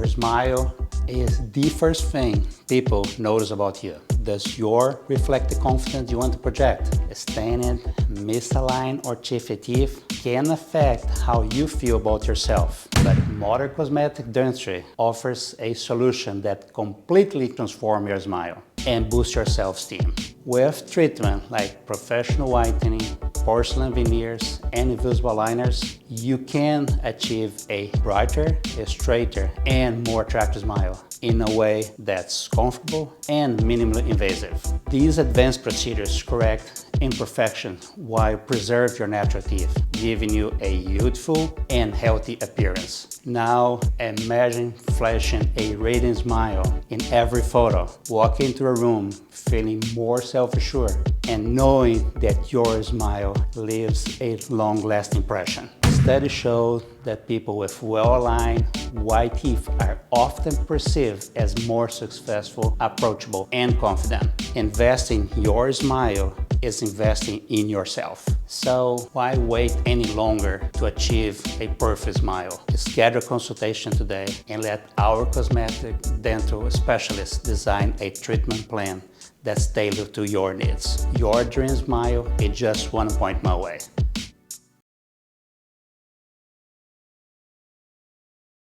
smile is the first thing people notice about you. Does your reflect the confidence you want to project? Staining, misaligned, or chippy teeth can affect how you feel about yourself. But modern cosmetic dentistry offers a solution that completely transforms your smile and boosts your self-esteem. With treatment like professional whitening, porcelain veneers, and invisible aligners, you can achieve a brighter, straighter, and more attractive smile in a way that's comfortable and minimally invasive. These advanced procedures correct imperfections while preserve your natural teeth, giving you a youthful and healthy appearance. Now imagine flashing a radiant smile in every photo, walking into a room feeling more self-assured and knowing that your smile leaves a long-lasting impression. Studies show that people with well-aligned, white teeth are often perceived as more successful, approachable, and confident. Investing in your smile is investing in yourself. So why wait any longer to achieve a perfect smile? Schedule a consultation today and let our cosmetic dental specialist design a treatment plan that's tailored to your needs. Your dream smile is just one appointment away.